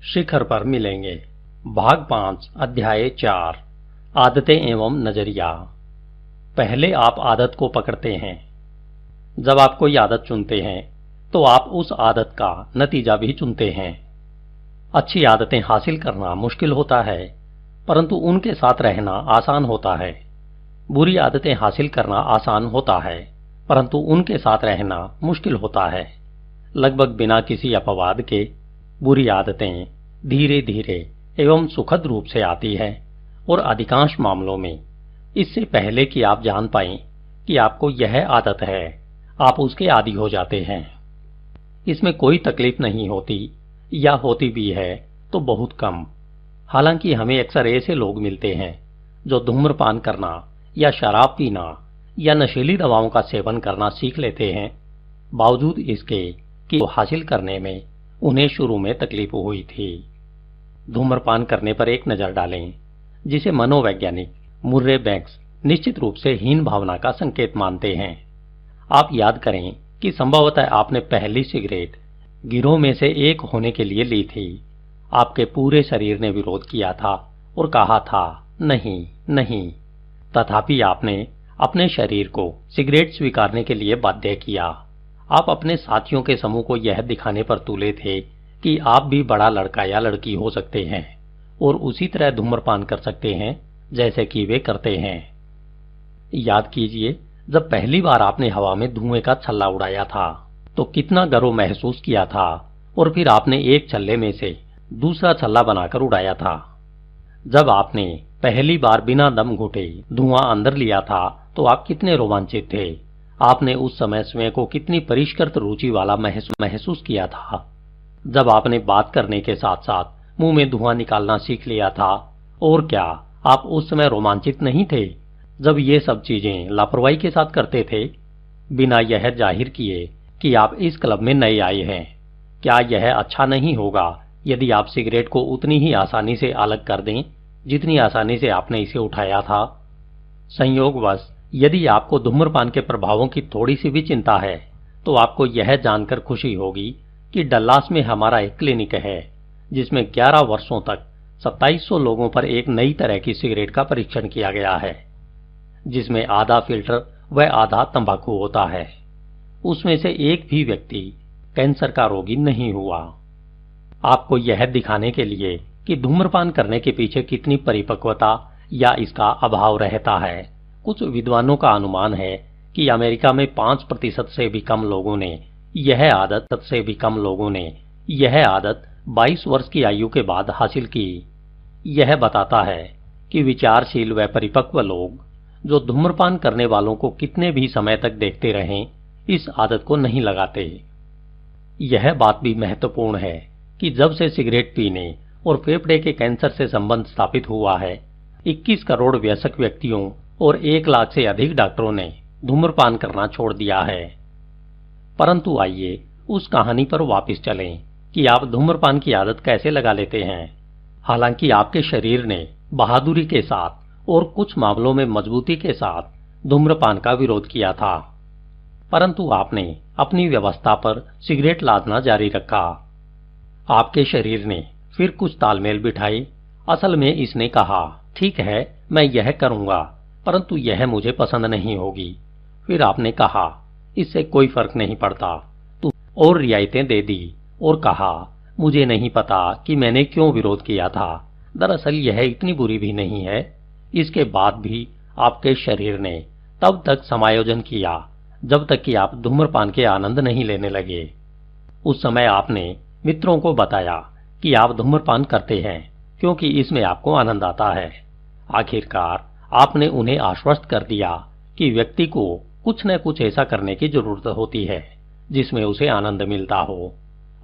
शिखर पर मिलेंगे। भाग 5 अध्याय 4 आदतें एवं नजरिया। पहले आप आदत को पकड़ते हैं। जब आप कोई आदत चुनते हैं तो आप उस आदत का नतीजा भी चुनते हैं। अच्छी आदतें हासिल करना मुश्किल होता है, परंतु उनके साथ रहना आसान होता है। बुरी आदतें हासिल करना आसान होता है, परंतु उनके साथ रहना मुश्किल होता है। लगभग बिना किसी अपवाद के बुरी आदतें धीरे धीरे एवं सुखद रूप से आती है और अधिकांश मामलों में इससे पहले कि आप जान पाएं कि आपको यह आदत है, आप उसके आदी हो जाते हैं। इसमें कोई तकलीफ नहीं होती, या होती भी है तो बहुत कम। हालांकि हमें अक्सर ऐसे लोग मिलते हैं जो धूम्रपान करना या शराब पीना या नशीली दवाओं का सेवन करना सीख लेते हैं, बावजूद इसके कि हासिल करने में उन्हें शुरू में तकलीफ हुई थी। धूम्रपान करने पर एक नजर डालें, जिसे मनोवैज्ञानिक मुर्रे बैंक्स निश्चित रूप से हीन भावना का संकेत मानते हैं। आप याद करें कि संभवतः आपने पहली सिगरेट गिरोह में से एक होने के लिए ली थी। आपके पूरे शरीर ने विरोध किया था और कहा था नहीं नहीं, तथापि आपने अपने शरीर को सिगरेट स्वीकारने के लिए बाध्य किया। आप अपने साथियों के समूह को यह दिखाने पर तुले थे कि आप भी बड़ा लड़का या लड़की हो सकते हैं और उसी तरह धूम्रपान कर सकते हैं जैसे कि वे करते हैं। याद कीजिए, जब पहली बार आपने हवा में धुएं का छल्ला उड़ाया था तो कितना गर्व महसूस किया था, और फिर आपने एक छल्ले में से दूसरा छल्ला बनाकर उड़ाया था। जब आपने पहली बार बिना दम घुटे धुआं अंदर लिया था तो आप कितने रोमांचित थे। आपने उस समय स्वयं को कितनी परिष्कृत रुचि वाला महसूस किया था। जब आपने बात करने के साथ साथ मुंह में धुआं निकालना सीख लिया था, और क्या आप उस समय रोमांचित नहीं थे जब ये सब चीजें लापरवाही के साथ करते थे, बिना यह जाहिर किए कि आप इस क्लब में नए आए हैं? क्या यह अच्छा नहीं होगा यदि आप सिगरेट को उतनी ही आसानी से अलग कर दें जितनी आसानी से आपने इसे उठाया था? संयोगवश यदि आपको धूम्रपान के प्रभावों की थोड़ी सी भी चिंता है तो आपको यह जानकर खुशी होगी कि डल्लास में हमारा एक क्लिनिक है जिसमें 11 वर्षों तक 2700 लोगों पर एक नई तरह की सिगरेट का परीक्षण किया गया है, जिसमें आधा फिल्टर व आधा तंबाकू होता है। उसमें से एक भी व्यक्ति कैंसर का रोगी नहीं हुआ। आपको यह दिखाने के लिए कि धूम्रपान करने के पीछे कितनी परिपक्वता या इसका अभाव रहता है, कुछ विद्वानों का अनुमान है कि अमेरिका में 5% से भी कम लोगों ने यह आदत 22 वर्ष की आयु के बाद हासिल की। यह बताता है कि विचारशील व परिपक्व लोग जो धूम्रपान करने वालों को कितने भी समय तक देखते रहें, इस आदत को नहीं लगाते। यह बात भी महत्वपूर्ण है कि जब से सिगरेट पीने और फेफड़े के कैंसर से संबंध स्थापित हुआ है, 21 करोड़ वयस्क व्यक्तियों और 1 लाख से अधिक डॉक्टरों ने धूम्रपान करना छोड़ दिया है। परंतु आइए उस कहानी पर वापस चलें कि आप धूम्रपान की आदत कैसे लगा लेते हैं। हालांकि आपके शरीर ने बहादुरी के साथ और कुछ मामलों में मजबूती के साथ धूम्रपान का विरोध किया था, परंतु आपने अपनी व्यवस्था पर सिगरेट लादना जारी रखा। आपके शरीर ने फिर कुछ तालमेल बिठाए। असल में इसने कहा, ठीक है, मैं यह करूंगा, परंतु यह मुझे पसंद नहीं होगी। फिर आपने कहा, इससे कोई फर्क नहीं पड़ता, तो और रियायतें दे दी और कहा, मुझे नहीं पता कि मैंने क्यों विरोध किया था, दरअसल यह इतनी बुरी भी नहीं है। इसके बाद भी आपके शरीर ने तब तक समायोजन किया जब तक कि आप धूम्रपान के आनंद नहीं लेने लगे। उस समय आपने मित्रों को बताया कि आप धूम्रपान करते हैं क्योंकि इसमें आपको आनंद आता है। आखिरकार आपने उन्हें आश्वस्त कर दिया कि व्यक्ति को कुछ न कुछ ऐसा करने की जरूरत होती है जिसमें उसे आनंद मिलता हो।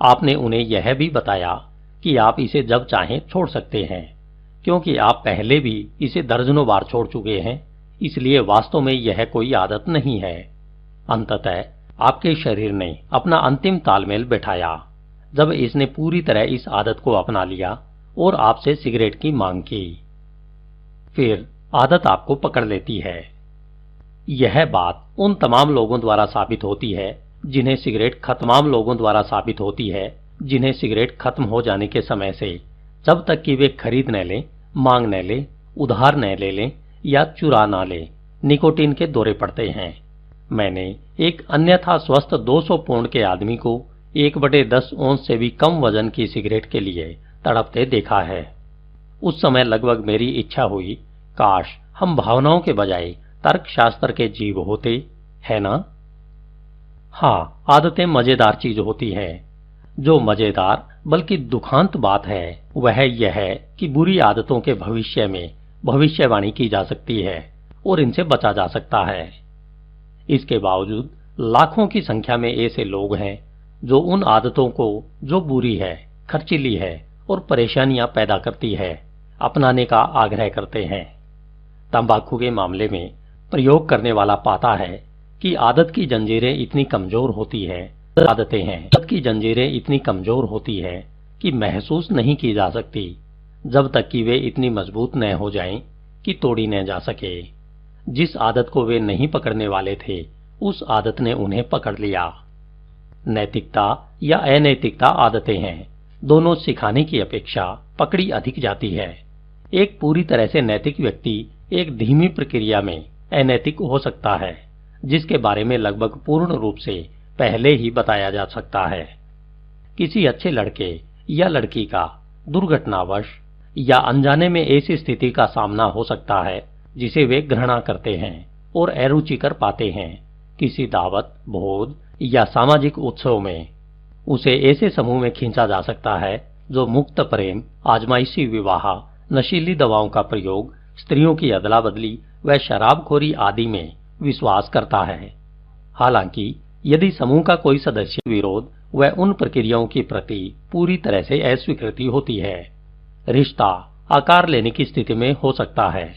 आपने उन्हें यह भी बताया कि आप इसे जब चाहें छोड़ सकते हैं, क्योंकि आप पहले भी इसे दर्जनों बार छोड़ चुके हैं, इसलिए वास्तव में यह कोई आदत नहीं है। अंततः आपके शरीर ने अपना अंतिम तालमेल बैठाया जब इसने पूरी तरह इस आदत को अपना लिया और आपसे सिगरेट की मांग की। फिर आदत आपको पकड़ लेती है। यह बात उन तमाम लोगों द्वारा साबित होती है जिन्हें सिगरेट खत्म हो जाने के समय से जब तक कि वे खरीद न लें, मांग न लें, उधार न ले लें या चुरा न लें, निकोटीन के दौरे पड़ते हैं। मैंने एक अन्यथा स्वस्थ 200 पौंड के आदमी को 1/10 औंस से भी कम वजन की सिगरेट के लिए तड़पते देखा है। उस समय लगभग मेरी इच्छा हुई, काश हम भावनाओं के बजाय तर्कशास्त्र के जीव होते, है ना? हाँ, आदतें मजेदार चीज होती है। जो मजेदार बल्कि दुखांत बात है वह यह है कि बुरी आदतों के भविष्य में भविष्यवाणी की जा सकती है और इनसे बचा जा सकता है। इसके बावजूद लाखों की संख्या में ऐसे लोग हैं जो उन आदतों को, जो बुरी है, खर्चीली है और परेशानियां पैदा करती है, अपनाने का आग्रह करते हैं। तंबाकू के मामले में प्रयोग करने वाला पाता है कि आदत की जंजीरें इतनी कमजोर होती है, आदत की जंजीरें इतनी कमजोर होती है कि महसूस नहीं की जा सकती जब तक कि वे इतनी मजबूत न हो जाएं कि तोड़ी न जा सके। जिस आदत को वे नहीं पकड़ने वाले थे, उस आदत ने उन्हें पकड़ लिया। नैतिकता या अनैतिकता आदतें हैं, दोनों सिखाने की अपेक्षा पकड़ी अधिक जाती है। एक पूरी तरह से नैतिक व्यक्ति एक धीमी प्रक्रिया में अनैतिक हो सकता है, जिसके बारे में लगभग पूर्ण रूप से पहले ही बताया जा सकता है। किसी अच्छे लड़के या लड़की का दुर्घटनावश या अनजाने में ऐसी स्थिति का सामना हो सकता है जिसे वे घृणा करते हैं और अरुचिकर पाते हैं। किसी दावत, भोज या सामाजिक उत्सव में उसे ऐसे समूह में खींचा जा सकता है जो मुक्त प्रेम, आजमाइशी विवाह, नशीली दवाओं का प्रयोग, स्त्रियों की अदला बदली व शराबखोरी आदि में विश्वास करता है। हालांकि यदि समूह का कोई सदस्य विरोध व उन प्रक्रियाओं की प्रति पूरी तरह से अस्वीकृति होती है, रिश्ता आकार लेने की स्थिति में हो सकता है।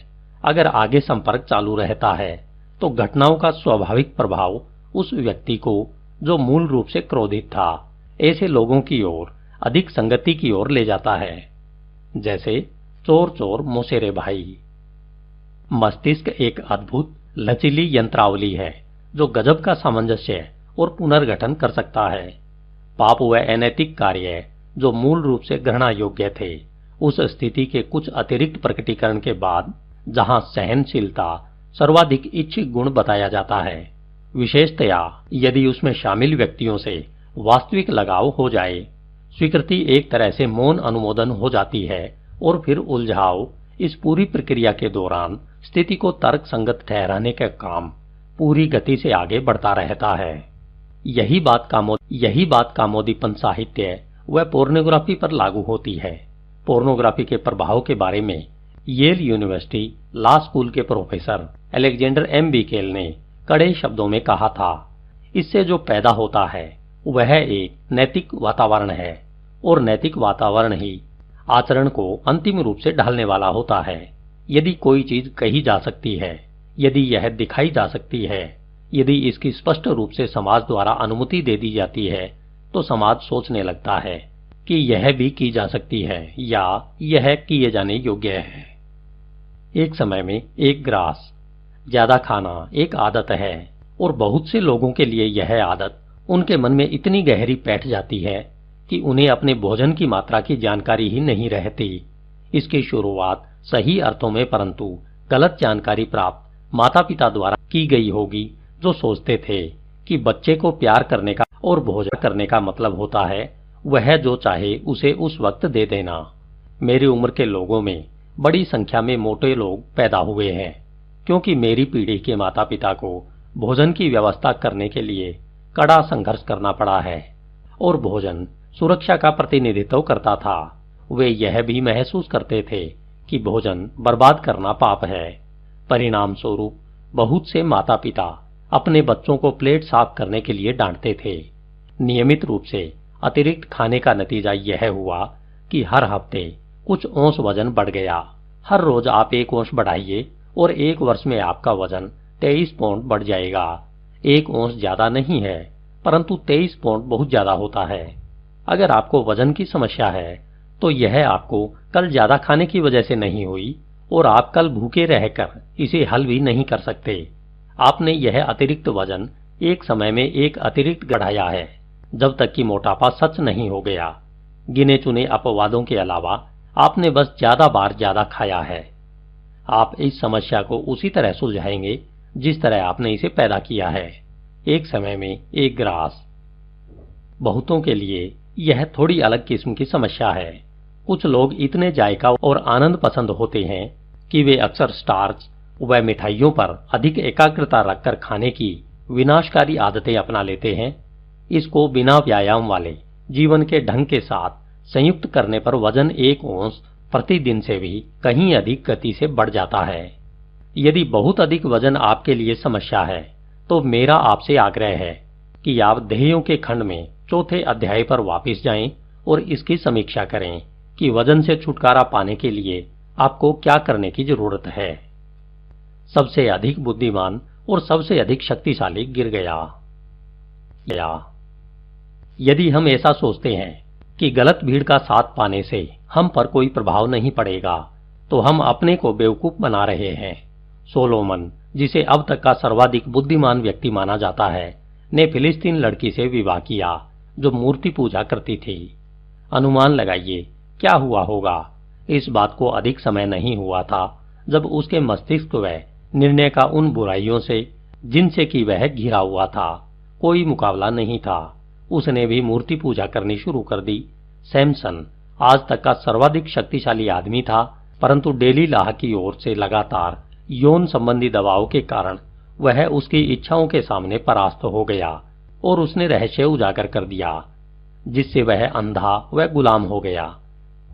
अगर आगे संपर्क चालू रहता है तो घटनाओं का स्वाभाविक प्रभाव उस व्यक्ति को, जो मूल रूप से क्रोधित था, ऐसे लोगों की ओर अधिक संगति की ओर ले जाता है। जैसे चोर चोर मौसेरे भाई। मस्तिष्क एक अद्भुत लचीली यंत्रावली है जो गजब का सामंजस्य और पुनर्गठन कर सकता है। पाप व अनैतिक कार्य जो मूल रूप से घृणा योग्य थे, उस स्थिति के कुछ अतिरिक्त प्रकटीकरण के बाद जहां सहनशीलता सर्वाधिक इच्छित गुण बताया जाता है, विशेषतया यदि उसमें शामिल व्यक्तियों से वास्तविक लगाव हो जाए, स्वीकृति एक तरह से मौन अनुमोदन हो जाती है और फिर उलझाव इस पूरी प्रक्रिया के दौरान स्थिति को तर्क संगत ठहराने का काम पूरी गति से आगे बढ़ता रहता है। यही बात कामोदीपन साहित्य व पोर्नोग्राफी पर लागू होती है। पोर्नोग्राफी के प्रभाव के बारे में येल यूनिवर्सिटी लॉ स्कूल के प्रोफेसर अलेक्जेंडर एम बीकेल ने कड़े शब्दों में कहा था, इससे जो पैदा होता है वह एक नैतिक वातावरण है और नैतिक वातावरण ही आचरण को अंतिम रूप से ढालने वाला होता है। यदि कोई चीज कही जा सकती है, यदि यह दिखाई जा सकती है, यदि इसकी स्पष्ट रूप से समाज द्वारा अनुमति दे दी जाती है, तो समाज सोचने लगता है कि यह भी की जा सकती है या यह किए जाने योग्य है। एक समय में एक ग्रास ज्यादा खाना एक आदत है और बहुत से लोगों के लिए यह आदत उनके मन में इतनी गहरी बैठ जाती है कि उन्हें अपने भोजन की मात्रा की जानकारी ही नहीं रहती। इसकी शुरुआत सही अर्थों में परंतु गलत जानकारी प्राप्त माता पिता द्वारा की गई होगी, जो सोचते थे कि बच्चे को प्यार करने का और भोजन करने का मतलब होता है वह जो चाहे उसे उस वक्त दे देना। मेरी उम्र के लोगों में बड़ी संख्या में मोटे लोग पैदा हुए हैं, क्योंकि मेरी पीढ़ी के माता पिता को भोजन की व्यवस्था करने के लिए कड़ा संघर्ष करना पड़ा है और भोजन सुरक्षा का प्रतिनिधित्व करता था। वे यह भी महसूस करते थे कि भोजन बर्बाद करना पाप है। परिणाम स्वरूप बहुत से माता पिता अपने बच्चों को प्लेट साफ करने के लिए डांटते थे। नियमित रूप से अतिरिक्त खाने का नतीजा यह हुआ कि हर हफ्ते कुछ औंस वजन बढ़ गया। हर रोज आप 1 औंस बढ़ाइए और 1 वर्ष में आपका वजन 23 पाउंड बढ़ जाएगा। 1 औंस ज्यादा नहीं है, परंतु 23 पाउंड बहुत ज्यादा होता है। अगर आपको वजन की समस्या है तो यह आपको कल ज्यादा खाने की वजह से नहीं हुई और आप कल भूखे रहकर इसे हल भी नहीं कर सकते। आपने यह अतिरिक्त वजन एक समय में एक अतिरिक्त बढ़ाया है। जब तक कि मोटापा सच नहीं हो गया। गिने चुने अपवादों के अलावा आपने बस ज्यादा बार ज्यादा खाया है। आप इस समस्या को उसी तरह सुलझाएंगे जिस तरह आपने इसे पैदा किया है, एक समय में एक ग्रास। बहुतों के लिए यह थोड़ी अलग किस्म की समस्या है। कुछ लोग इतने जायका और आनंद पसंद होते हैं कि वे अक्सर स्टार्च व मिठाइयों पर अधिक एकाग्रता रखकर खाने की विनाशकारी आदतें अपना लेते हैं। इसको बिना व्यायाम वाले जीवन के ढंग के साथ संयुक्त करने पर वजन 1 औंस प्रतिदिन से भी कहीं अधिक गति से बढ़ जाता है। यदि बहुत अधिक वजन आपके लिए समस्या है तो मेरा आपसे आग्रह है कि आप ध्येयों के खंड में चौथे अध्याय पर वापस जाएं और इसकी समीक्षा करें कि वजन से छुटकारा पाने के लिए आपको क्या करने की जरूरत है। सबसे अधिक बुद्धिमान और सबसे अधिक शक्तिशाली गिर गया। यदि हम ऐसा सोचते हैं कि गलत भीड़ का साथ पाने से हम पर कोई प्रभाव नहीं पड़ेगा तो हम अपने को बेवकूफ बना रहे हैं। सोलोमन, जिसे अब तक का सर्वाधिक बुद्धिमान व्यक्ति माना जाता है, ने फिलिस्तीन लड़की से विवाह किया जो मूर्ति पूजा करती थी। अनुमान लगाइए क्या हुआ होगा। इस बात को अधिक समय नहीं हुआ था जब उसके मस्तिष्क व निर्णय का उन बुराइयों से जिनसे कि वह घिरा हुआ था कोई मुकाबला नहीं था, उसने भी मूर्ति पूजा करनी शुरू कर दी। सैमसन आज तक का सर्वाधिक शक्तिशाली आदमी था, परंतु डेलीलाह की ओर से लगातार यौन संबंधी दबाव के कारण वह उसकी इच्छाओं के सामने परास्त हो गया और उसने रहस्य उजागर कर दिया, जिससे वह अंधा व गुलाम हो गया।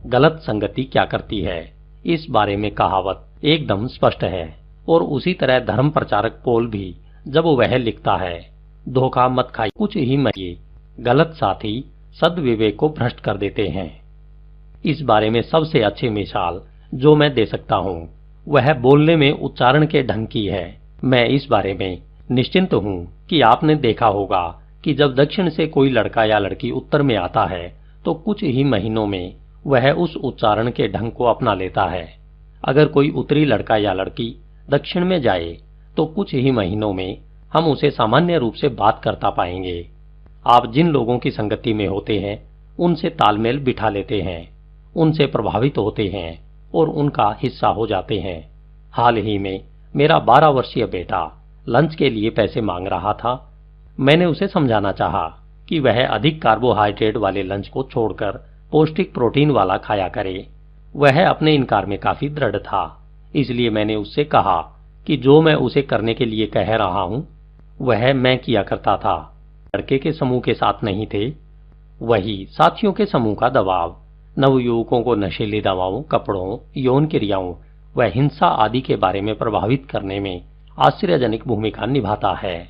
गलत संगति क्या करती है, इस बारे में कहावत एकदम स्पष्ट है, और उसी तरह धर्म प्रचारक पोल भी जब वह लिखता है, धोखा मत खाइए, कुछ ही मरिए, गलत साथी सद्विवेक को भ्रष्ट कर देते हैं। इस बारे में सबसे अच्छी मिसाल जो मैं दे सकता हूं वह बोलने में उच्चारण के ढंग की है। मैं इस बारे में निश्चिंत हूं कि आपने देखा होगा कि जब दक्षिण से कोई लड़का या लड़की उत्तर में आता है तो कुछ ही महीनों में वह उस उच्चारण के ढंग को अपना लेता है। अगर कोई उत्तरी लड़का या लड़की दक्षिण में जाए तो कुछ ही महीनों में हम उसे सामान्य रूप से बात करता पाएंगे। आप जिन लोगों की संगति में होते हैं उनसे तालमेल बिठा लेते हैं, उनसे प्रभावित होते हैं और उनका हिस्सा हो जाते हैं। हाल ही में मेरा 12 वर्षीय बेटा लंच के लिए पैसे मांग रहा था। मैंने उसे समझाना चाहा कि वह अधिक कार्बोहाइड्रेट वाले लंच को छोड़कर पौष्टिक प्रोटीन वाला खाया करे। वह अपने इनकार में काफी दृढ़ था, इसलिए मैंने उससे कहा कि जो मैं उसे करने के लिए कह रहा हूं वह मैं किया करता था। लड़के के समूह के साथ नहीं थे, वही साथियों के समूह का दबाव नवयुवकों को नशीली दवाओं, कपड़ों, यौन क्रियाओं व हिंसा आदि के बारे में प्रभावित करने में आश्चर्यजनक भूमिका निभाता है।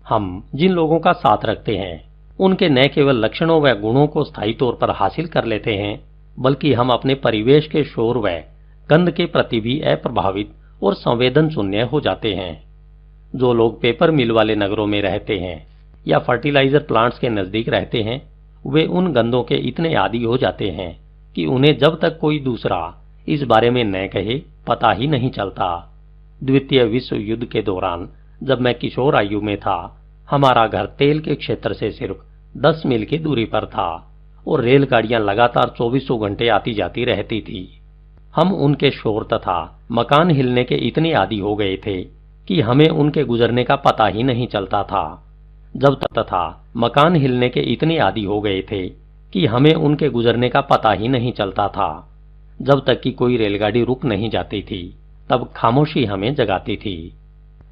हम जिन लोगों का साथ रखते हैं उनके न केवल लक्षणों व गुणों को स्थायी तौर पर हासिल कर लेते हैं, बल्कि हम अपने परिवेश के शोर व गंध के प्रति भी अप्रभावित और संवेदन शून्य हो जाते हैं। जो लोग पेपर मिल वाले नगरों में रहते हैं या फर्टिलाइजर प्लांट्स के नजदीक रहते हैं वे उन गंधों के इतने आदी हो जाते हैं कि उन्हें जब तक कोई दूसरा इस बारे में न कहे पता ही नहीं चलता। द्वितीय विश्व युद्ध के दौरान जब मैं किशोर आयु में था, हमारा घर तेल के क्षेत्र से सिर्फ 10 मील की दूरी पर था और रेलगाड़ियां लगातार 24 घंटे आती जाती रहती थी। हम उनके शोर तथा मकान हिलने के इतने आदी हो गए थे कि हमें उनके गुजरने का पता ही नहीं चलता था। जब तथा मकान हिलने के इतने आदी हो गए थे कि हमें उनके गुजरने का पता ही नहीं चलता था। जब तक कि कोई रेलगाड़ी रुक नहीं जाती थी तब खामोशी हमें जगाती थी।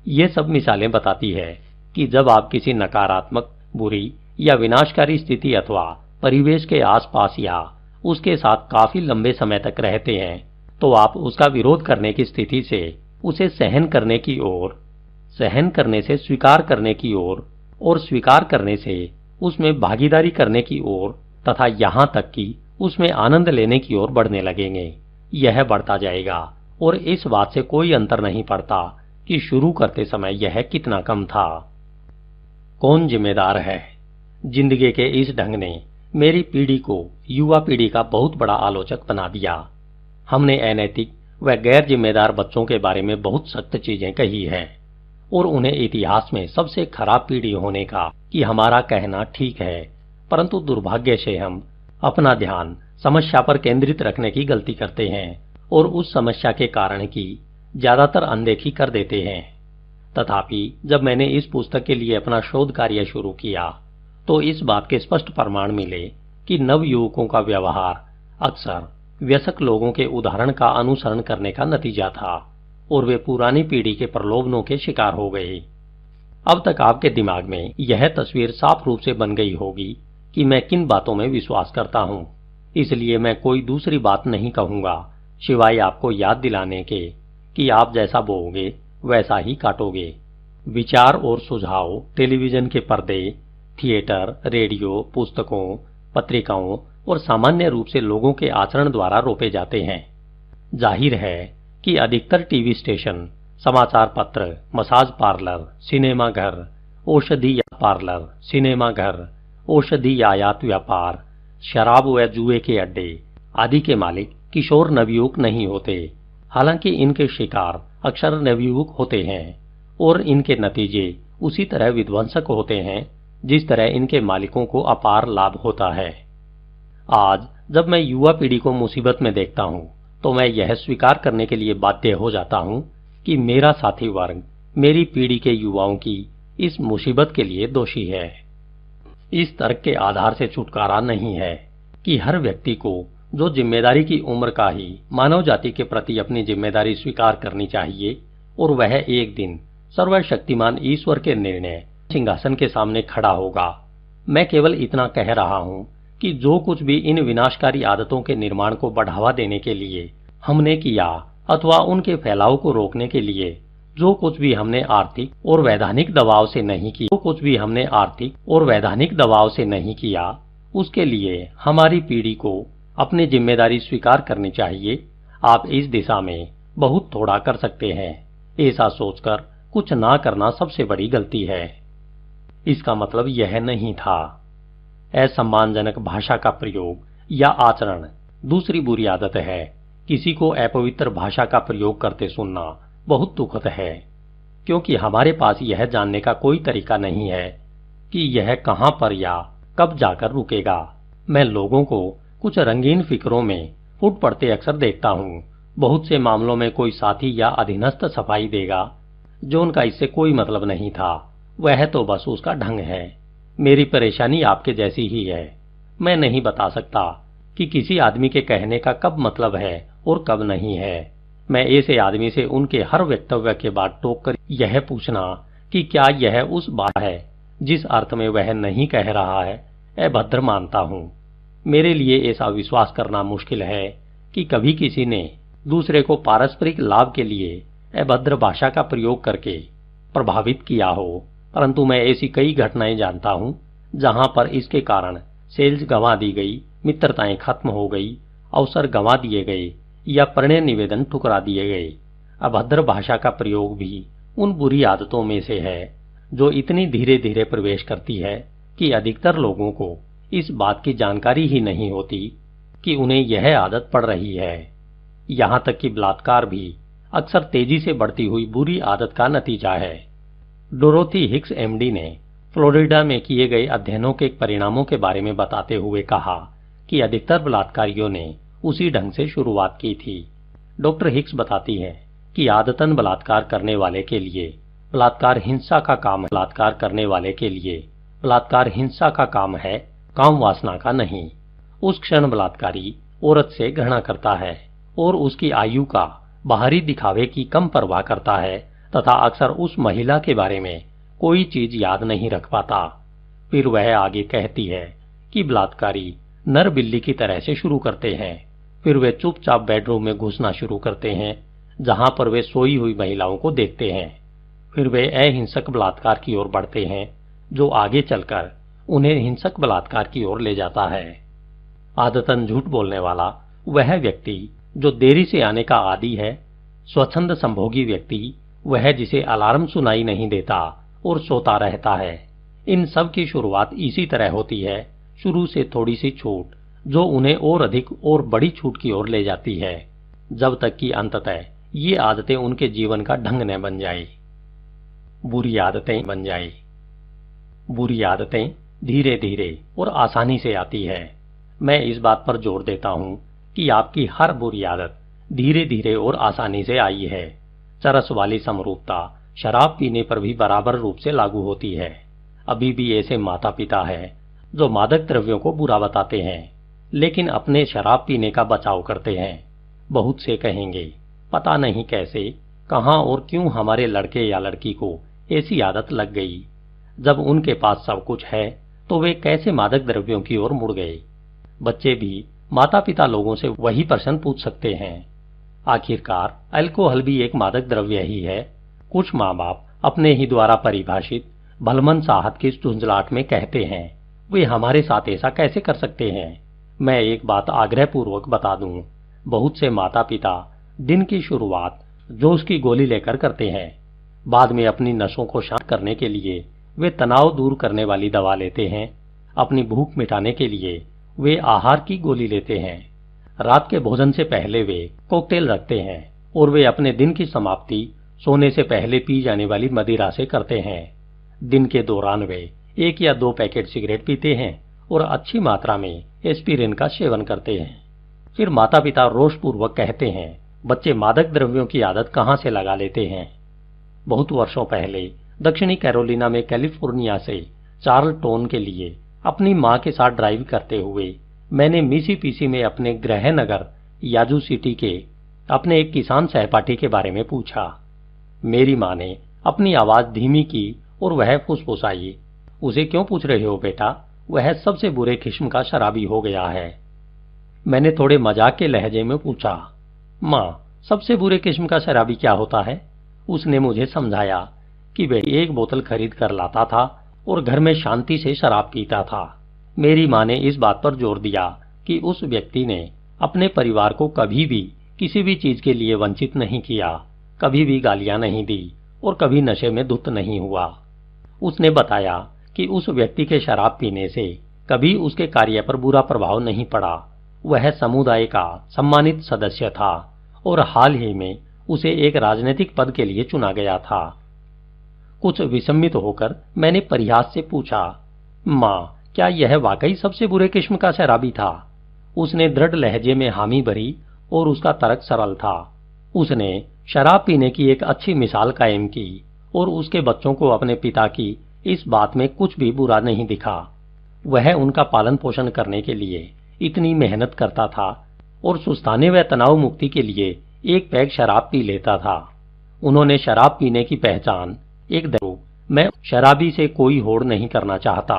ये सब मिसालें बताती है कि जब आप किसी नकारात्मक, बुरी या विनाशकारी स्थिति अथवा परिवेश के आसपास या उसके साथ काफी लंबे समय तक रहते हैं तो आप उसका विरोध करने की स्थिति से उसे सहन करने की ओर, सहन करने से स्वीकार करने की ओर और स्वीकार करने से उसमें भागीदारी करने की ओर तथा यहां तक कि उसमें आनंद लेने की ओर बढ़ने लगेंगे। यह बढ़ता जाएगा और इस बात से कोई अंतर नहीं पड़ता कि शुरू करते समय यह कितना कम था। कौन जिम्मेदार है? जिंदगी के इस ढंग ने मेरी पीढ़ी को युवा पीढ़ी का बहुत बड़ा आलोचक बना दिया। हमने अनैतिक व गैर जिम्मेदार बच्चों के बारे में बहुत सख्त चीजें कही है और उन्हें इतिहास में सबसे खराब पीढ़ी होने का कि हमारा कहना ठीक है परंतु दुर्भाग्य से हम अपना ध्यान समस्या पर केंद्रित रखने की गलती करते हैं और उस समस्या के कारण की ज्यादातर अनदेखी कर देते हैं। तथापि जब मैंने इस पुस्तक के लिए अपना शोध कार्य शुरू किया तो इस बात के स्पष्ट प्रमाण मिले कि नवयुवकों का व्यवहार अक्सर वयस्क लोगों के उदाहरण का अनुसरण करने का नतीजा था और वे पुरानी पीढ़ी के प्रलोभनों के शिकार हो गए। अब तक आपके दिमाग में यह तस्वीर साफ रूप से बन गई होगी कि मैं किन बातों में विश्वास करता हूं, इसलिए मैं कोई दूसरी बात नहीं कहूंगा सिवाय आपको याद दिलाने के कि आप जैसा बोओगे वैसा ही काटोगे। विचार और सुझाव टेलीविजन के पर्दे, थिएटर, रेडियो, पुस्तकों, पत्रिकाओं और सामान्य रूप से लोगों के आचरण द्वारा रोपे जाते हैं। जाहिर है कि अधिकतर टीवी स्टेशन, समाचार पत्र, मसाज पार्लर, सिनेमा घर, औषधि पार्लर, सिनेमा घर, औषधि आयात व्यापार, शराब व जुए के अड्डे आदि के मालिक किशोर नवयुवक नहीं होते। हालांकि इनके शिकार अक्सर नवयुवक होते हैं और इनके नतीजे उसी तरह विध्वंसक होते हैं जिस तरह इनके मालिकों को अपार लाभ होता है। आज जब मैं युवा पीढ़ी को मुसीबत में देखता हूं तो मैं यह स्वीकार करने के लिए बाध्य हो जाता हूं कि मेरा साथी वर्ग मेरी पीढ़ी के युवाओं की इस मुसीबत के लिए दोषी है। इस तर्क के आधार से छुटकारा नहीं है कि हर व्यक्ति को जो जिम्मेदारी की उम्र का ही मानव जाति के प्रति अपनी जिम्मेदारी स्वीकार करनी चाहिए और वह एक दिन सर्वशक्तिमान ईश्वर के निर्णय सिंहासन के सामने खड़ा होगा। मैं केवल इतना कह रहा हूं कि जो कुछ भी इन विनाशकारी आदतों के निर्माण को बढ़ावा देने के लिए हमने किया अथवा उनके फैलाव को रोकने के लिए जो कुछ भी हमने आर्थिक और वैधानिक दबाव से नहीं किया, उसके लिए हमारी पीढ़ी को अपनी जिम्मेदारी स्वीकार करनी चाहिए। आप इस दिशा में बहुत थोड़ा कर सकते हैं। ऐसा सोचकर कुछ ना करना सबसे बड़ी गलती है। इसका मतलब यह नहीं था। असम्मानजनक भाषा का प्रयोग या आचरण दूसरी बुरी आदत है। किसी को अपवित्र भाषा का प्रयोग करते सुनना बहुत दुखद है, क्योंकि हमारे पास यह जानने का कोई तरीका नहीं है कि यह कहां पर या कब जाकर रुकेगा। मैं लोगों को कुछ रंगीन फिक्रों में फूट पड़ते अक्सर देखता हूं। बहुत से मामलों में कोई साथी या अधीनस्थ सफाई देगा जो उनका इससे कोई मतलब नहीं था, वह तो बस उसका ढंग है। मेरी परेशानी आपके जैसी ही है। मैं नहीं बता सकता कि किसी आदमी के कहने का कब मतलब है और कब नहीं है। मैं ऐसे आदमी से उनके हर वक्तव्य के बाद टोककर यह पूछना कि क्या यह उस बात है जिस अर्थ में वह नहीं कह रहा है, अभद्र मानता हूं। मेरे लिए ऐसा विश्वास करना मुश्किल है कि कभी किसी ने दूसरे को पारस्परिक लाभ के लिए अभद्र भाषा का प्रयोग करके प्रभावित किया हो, परंतु मैं ऐसी कई घटनाएं जानता हूं जहां पर इसके कारण सेल्स गंवा दी गई, मित्रताएं खत्म हो गई, अवसर गंवा दिए गए या प्रणय निवेदन ठुकरा दिए गए। अभद्र भाषा का प्रयोग भी उन बुरी आदतों में से है जो इतनी धीरे धीरे प्रवेश करती है कि अधिकतर लोगों को इस बात की जानकारी ही नहीं होती कि उन्हें यह आदत पड़ रही है। यहां तक कि बलात्कार भी अक्सर तेजी से बढ़ती हुई बुरी आदत का नतीजा है। डोरोथी हिक्स एमडी ने फ्लोरिडा में किए गए अध्ययनों के परिणामों के बारे में बताते हुए कहा कि अधिकतर बलात्कारियों ने उसी ढंग से शुरुआत की थी। डॉक्टर हिक्स बताती है कि आदतन बलात्कार करने वाले के लिए बलात्कार हिंसा का काम है, काम वासना का नहीं। उस क्षण बलात्कारी औरत से घृणा करता है और उसकी आयु का बाहरी दिखावे की कम परवाह करता है तथा अक्सर उस महिला के बारे में कोई चीज याद नहीं रख पाता। फिर वह आगे कहती है कि बलात्कारी नर बिल्ली की तरह से शुरू करते हैं। फिर वे चुपचाप बेडरूम में घुसना शुरू करते हैं जहां पर वे सोई हुई महिलाओं को देखते हैं। फिर वे अहिंसक बलात्कार की ओर बढ़ते हैं जो आगे चलकर उन्हें हिंसक बलात्कार की ओर ले जाता है। आदतन झूठ बोलने वाला वह व्यक्ति जो देरी से आने का आदी है। स्वच्छंद संभोगी व्यक्ति वह जिसे अलार्म सुनाई नहीं देता और सोता रहता है। इन सब की शुरुआत इसी तरह होती है, शुरू से थोड़ी सी छूट जो उन्हें और अधिक और बड़ी छूट की ओर ले जाती है, जब तक कि अंततः ये आदतें उनके जीवन का ढंग न बन जाए। बुरी आदतें धीरे धीरे और आसानी से आती है। मैं इस बात पर जोर देता हूं कि आपकी हर बुरी आदत धीरे धीरे और आसानी से आई है। चरस वाली समरूपता शराब पीने पर भी बराबर रूप से लागू होती है। अभी भी ऐसे माता पिता हैं जो मादक द्रव्यों को बुरा बताते हैं, लेकिन अपने शराब पीने का बचाव करते हैं। बहुत से कहेंगे, पता नहीं कैसे, कहां और क्यों हमारे लड़के या लड़की को ऐसी आदत लग गई। जब उनके पास सब कुछ है तो वे कैसे मादक द्रव्यों की ओर मुड़ गए। बच्चे भी माता पिता लोगों से वही प्रश्न पूछ सकते हैं। आखिरकार अल्कोहल भी एक मादक द्रव्य ही है। कुछ माँ बाप अपने ही द्वारा परिभाषित भलमन चाहत की झुंझलाहट में कहते हैं, वे हमारे साथ ऐसा कैसे कर सकते हैं। मैं एक बात आग्रह पूर्वक बता दूं, बहुत से माता पिता दिन की शुरुआत जोश की गोली लेकर करते हैं। बाद में अपनी नसों को शांत करने के लिए वे तनाव दूर करने वाली दवा लेते हैं। अपनी भूख मिटाने के लिए वे आहार की गोली लेते हैं। रात के भोजन से पहले वे कॉकटेल रखते हैं और वे अपने दिन की समाप्ति सोने से पहले पी जाने वाली मदिरा से करते हैं। दिन के दौरान वे 1 या 2 पैकेट सिगरेट पीते हैं और अच्छी मात्रा में एस्पिरिन का सेवन करते हैं। फिर माता पिता रोषपूर्वक कहते हैं, बच्चे मादक द्रव्यों की आदत कहां से लगा लेते हैं। बहुत वर्षों पहले दक्षिणी कैरोलिना में कैलिफोर्निया से चार्लटोन के लिए अपनी मां के साथ ड्राइव करते हुए मैंने मिसिसिपी में अपने गृह नगर याजू सिटी के अपने एक किसान सहपाठी के बारे में पूछा। मेरी मां ने अपनी आवाज धीमी की और वह फुसफुसाई, उसे क्यों पूछ रहे हो बेटा, वह सबसे बुरे किस्म का शराबी हो गया है। मैंने थोड़े मजाक के लहजे में पूछा, मां, सबसे बुरे किस्म का शराबी क्या होता है। उसने मुझे समझाया कि वह 1 बोतल खरीद कर लाता था और घर में शांति से शराब पीता था। मेरी मां ने इस बात पर जोर दिया कि उस व्यक्ति ने अपने परिवार को कभी भी किसी भी चीज के लिए वंचित नहीं किया, कभी भी गालियां नहीं दी और कभी नशे में धुत नहीं हुआ। उसने बताया कि उस व्यक्ति के शराब पीने से कभी उसके कार्य पर बुरा प्रभाव नहीं पड़ा। वह समुदाय का सम्मानित सदस्य था और हाल ही में उसे एक राजनीतिक पद के लिए चुना गया था। कुछ विस्मित होकर मैंने परिहास से पूछा, मां, क्या यह वाकई सबसे बुरे किस्म का शराबी था। उसने दृढ़ लहजे में हामी भरी और उसका तर्क सरल था। उसने शराब पीने की एक अच्छी मिसाल कायम की और उसके बच्चों को अपने पिता की इस बात में कुछ भी बुरा नहीं दिखा। वह उनका पालन पोषण करने के लिए इतनी मेहनत करता था और सुस्ताने व तनाव मुक्ति के लिए 1 पैग शराब पी लेता था। उन्होंने शराब पीने की पहचान एक दरो, मैं शराबी से कोई होड़ नहीं करना चाहता।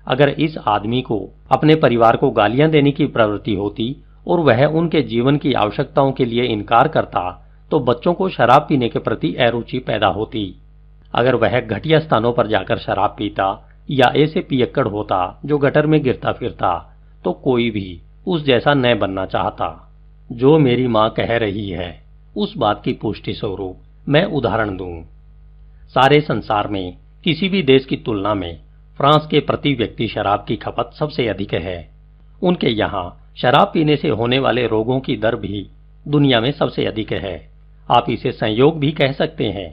अगर इस आदमी को अपने परिवार को गालियां देने की प्रवृत्ति होती और वह उनके जीवन की आवश्यकताओं के लिए इनकार करता तो बच्चों को शराब पीने के प्रति अरुचि पैदा होती। अगर वह घटिया स्थानों पर जाकर शराब पीता या ऐसे पियक्कड़ होता जो गटर में गिरता फिरता तो कोई भी उस जैसा न बनना चाहता। जो मेरी मां कह रही है उस बात की पुष्टि स्वरूप मैं उदाहरण दूं। सारे संसार में किसी भी देश की तुलना में फ्रांस के प्रति व्यक्ति शराब की खपत सबसे अधिक है। उनके यहाँ शराब पीने से होने वाले रोगों की दर भी दुनिया में सबसे अधिक है। आप इसे संयोग भी कह सकते हैं,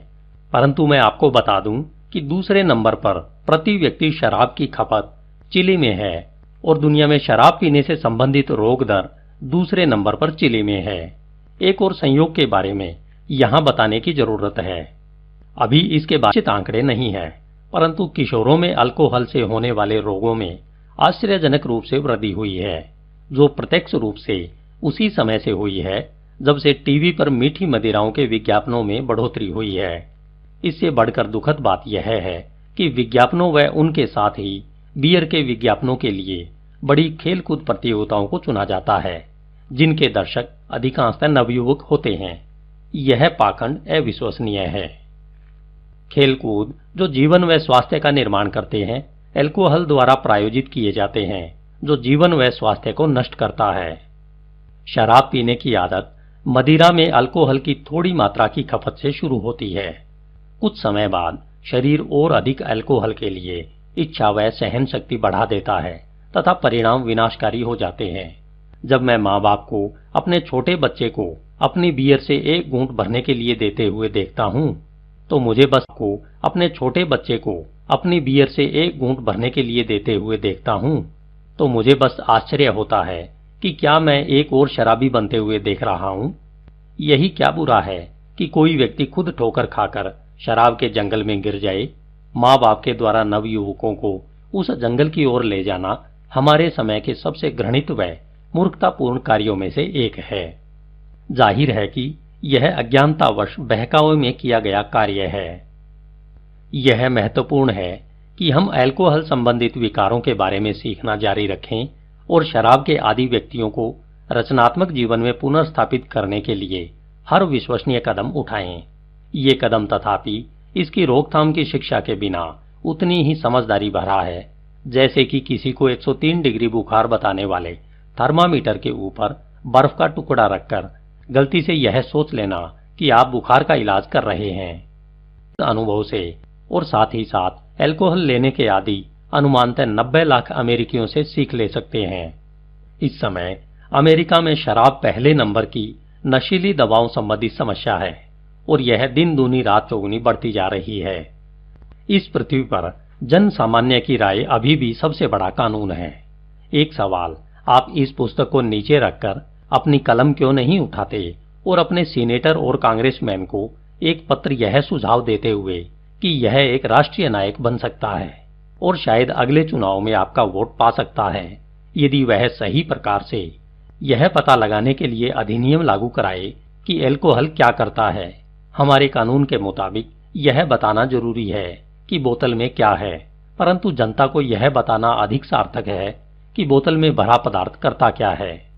परंतु मैं आपको बता दूं कि दूसरे नंबर पर प्रति व्यक्ति शराब की खपत चिली में है और दुनिया में शराब पीने से संबंधित रोग दर दूसरे नंबर पर चिली में है। एक और संयोग के बारे में यहां बताने की जरूरत है। अभी इसके बातचीत आंकड़े नहीं है, परंतु किशोरों में अल्कोहल से होने वाले रोगों में आश्चर्यजनक रूप से वृद्धि हुई है, जो प्रत्यक्ष रूप से उसी समय से हुई है जब से टीवी पर मीठी मदिराओं के विज्ञापनों में बढ़ोतरी हुई है। इससे बढ़कर दुखद बात यह है कि विज्ञापनों व उनके साथ ही बियर के विज्ञापनों के लिए बड़ी खेलकूद प्रतियोगिताओं को चुना जाता है, जिनके दर्शक अधिकांशतः नवयुवक होते हैं। यह पाखंड अविश्वसनीय है। खेलकूद जो जीवन व स्वास्थ्य का निर्माण करते हैं, अल्कोहल द्वारा प्रायोजित किए जाते हैं, जो जीवन व स्वास्थ्य को नष्ट करता है। शराब पीने की आदत मदिरा में अल्कोहल की थोड़ी मात्रा की खपत से शुरू होती है। कुछ समय बाद शरीर और अधिक अल्कोहल के लिए इच्छा व सहन शक्ति बढ़ा देता है तथा परिणाम विनाशकारी हो जाते हैं। जब मैं माँ बाप को अपने छोटे बच्चे को अपनी बियर से 1 घूंट भरने के लिए देते हुए देखता हूँ तो मुझे बस को अपने छोटे बच्चे को अपनी बियर से एक घूंट भरने के लिए देते हुए देखता हूं तो मुझे बस आश्चर्य होता है कि क्या मैं एक और शराबी बनते हुए देख रहा हूं। यही क्या बुरा है कि कोई व्यक्ति खुद ठोकर खाकर शराब के जंगल में गिर जाए। माँ बाप के द्वारा नवयुवकों को उस जंगल की ओर ले जाना हमारे समय के सबसे घृणित व मूर्खतापूर्ण कार्यों में से एक है। जाहिर है कि यह अज्ञानतावश बहकावे में किया गया कार्य है। यह महत्वपूर्ण है कि हम अल्कोहल संबंधित विकारों के बारे में सीखना जारी रखें और शराब के आदी व्यक्तियों को रचनात्मक जीवन में पुनर्स्थापित करने के लिए हर विश्वसनीय कदम उठाएं। ये कदम तथापि इसकी रोकथाम की शिक्षा के बिना उतनी ही समझदारी भरा है जैसे कि किसी को 103 डिग्री बुखार बताने वाले थर्मामीटर के ऊपर बर्फ का टुकड़ा रखकर गलती से यह सोच लेना कि आप बुखार का इलाज कर रहे हैं। अनुभव से और साथ ही साथ अल्कोहल लेने के आदि अनुमानतः 90 लाख अमेरिकियों से सीख ले सकते हैं। इस समय अमेरिका में शराब पहले नंबर की नशीली दवाओं संबंधी समस्या है और यह दिन दूनी रात चौगुनी बढ़ती जा रही है। इस पृथ्वी पर जन सामान्य की राय अभी भी सबसे बड़ा कानून है। एक सवाल, आप इस पुस्तक को नीचे रखकर अपनी कलम क्यों नहीं उठाते और अपने सीनेटर और कांग्रेसमैन को एक पत्र यह सुझाव देते हुए कि यह एक राष्ट्रीय नायक बन सकता है और शायद अगले चुनाव में आपका वोट पा सकता है यदि वह सही प्रकार से यह पता लगाने के लिए अधिनियम लागू कराए कि अल्कोहल क्या करता है। हमारे कानून के मुताबिक यह बताना जरूरी है कि बोतल में क्या है, परंतु जनता को यह बताना अधिक सार्थक है कि बोतल में भरा पदार्थ करता क्या है।